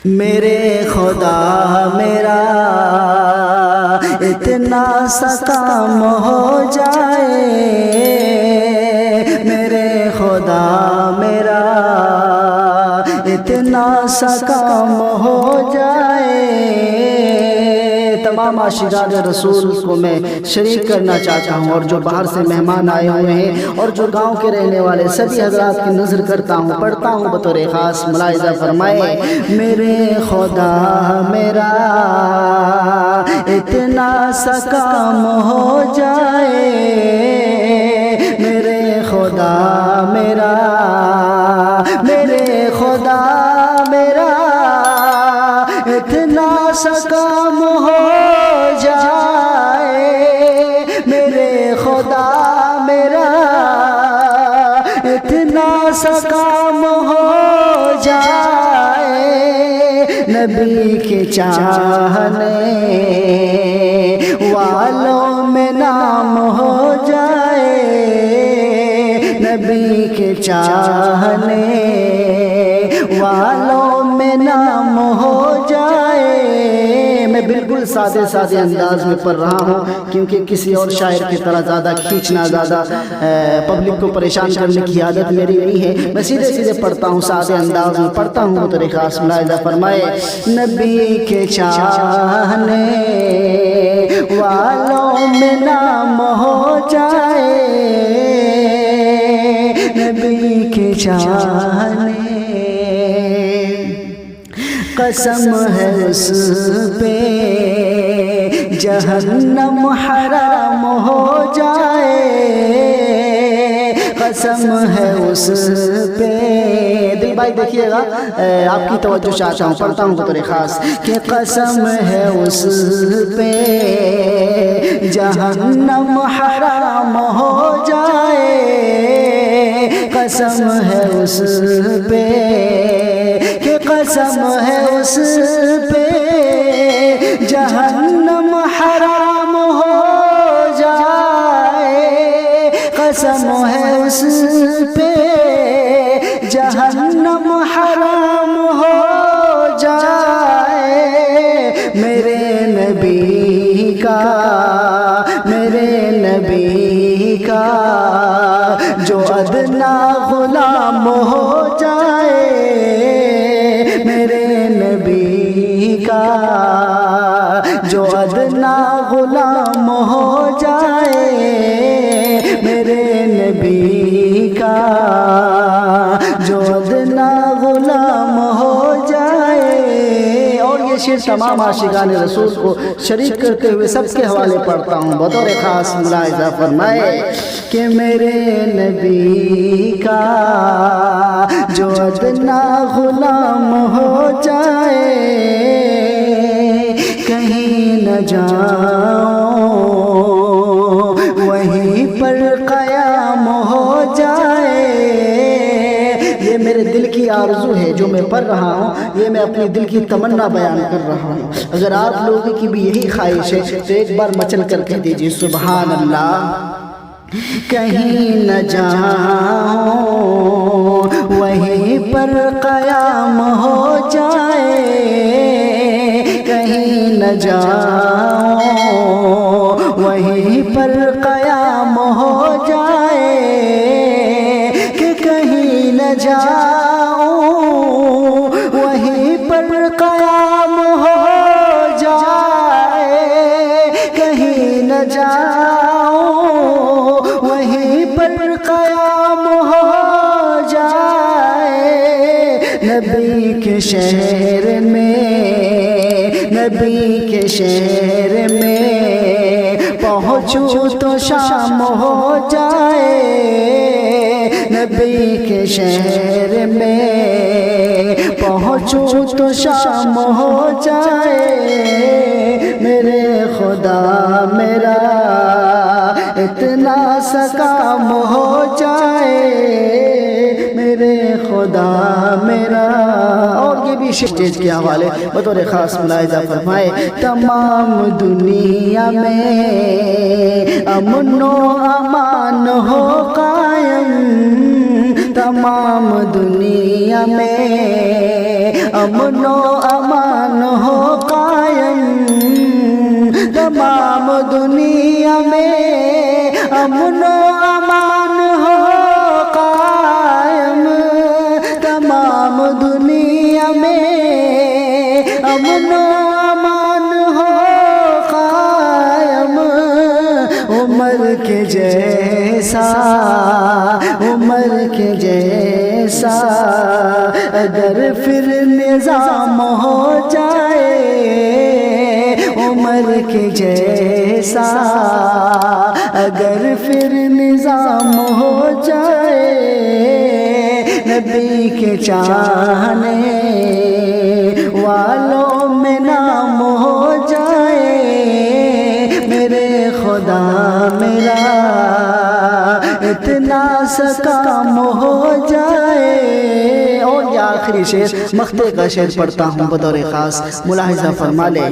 میرے خدا میرا اتنا سا کام ہو جائے، میرے خدا میرا اتنا سا کام ہو جائے۔ تمام عاشقان رسول کو میں شریک کرنا چاہتا ہوں، اور جو باہر سے مہمان آئے ہوئے ہیں اور جو گاؤں کے رہنے والے سبھی حضرات کی نظر کرتا ہوں، پڑھتا ہوں بطور خاص، ملاحظہ فرمائے۔ میرے خدا میرا اتنا سا کام ہو جائے، میرے خدا میرا، میرے خدا میرا اتنا سا کام ہو جائے، میرے خدا میرا اتنا سا کام ہو جائے، نبی کے چاہنے والوں میں نام ہو جائے، نبی کے چاہنے والوں میں نام ہو جائے۔ میں بالکل سادے سادے انداز میں پڑھ رہا ہوں، کیونکہ کسی اور شاعر کی طرح زیادہ کھینچنا، زیادہ پبلک کو پریشان کرنے کی عادت میری نہیں ہے۔ میں سیدھے سیدھے پڑھتا ہوں، سادے انداز میں پڑھتا ہوں بطور خاص، ملاحظہ فرمائے۔ نبی کے چاہنے والوں میں نام ہو جائے، نبی کے چاہنے، قسم ہے اس پہ جہنم حرام ہو جائے، قسم ہے اس پہ، دل بھائی دیکھیے گا، آپ کی توجہ چاہتا ہوں، پڑھتا ہوں بطور خاص، کہ قسم ہے اس پہ جہنم حرام ہو جائے، قسم ہے اس پہ، کہ قسم ہے اس پہ جہنم حرام ہو جائے، قسم ہے اس پہ جہنم حرام ہو جائے، میرے نبی کا، میرے نبی کا جو ادنا غلام ہو جائے، میرے نبی کا جو ادنا غلام ہو جائے، میرے نبی کا جو ادنا غلام ہو جائے۔ اور یہ شعر تمام عاشقان رسول کو شریک کرتے ہوئے سب کے حوالے پڑھتا ہوں بطور خاص، ملاحظہ فرمائے، کہ میرے نبی کا جو ادنا غلام ہو جائے، کہیں نہ جاؤں وہیں پر قیام ہو جائے۔ یہ میرے دل کی آرزو ہے، جو میں پڑھ رہا ہوں، یہ میں اپنی دل کی تمنا بیان کر رہا ہوں۔ اگر آپ لوگوں کی بھی یہی خواہش ہے تو ایک بار مچل کر کہہ دیجیے سبحان اللہ۔ کہیں نہ جاؤں وہیں پر قیام ہو جائے، کہیں نہ جاؤں وہیں پر قیام ہو جائے، کہ کہیں نہ جاؤں وہیں پر قیام ہو جائے، کہیں نہ جاؤں وہیں پر قیام ہو جائے، نبی کے شہر میں، نبی کے شہر میں پہنچوں تو شام ہو جائے، نبی کے شہر میں پہنچوں تو شام ہو جائے، میرے خدا میرا اتنا سا کام ہو جائے، میرے خدا میرا۔ اور یہ بھی اسٹیج کے حوالے بطور خاص ملاحظہ فرمائے۔ تمام دنیا میں امن و امان ہو قائم، تمام دنیا میں امن امن و امان ہو قائم تمام دنیا میں، امن و امان ہو قائم تمام دنیا میں، امن و امان ہو قائم، عمر کے جیسا، عمر کے جیسا اگر پھر نظام ہو جائے، عمر کے جیسا اگر پھر نظام ہو جائے، نبی کے چاہنے والوں میں نام ہو جائے، میرے خدا میرا اتنا سا کام ہو جائے۔ اور یہ آخری شعر مقطع کا شعر پڑھتا ہوں بطور خاص، ملاحظہ فرما لیں۔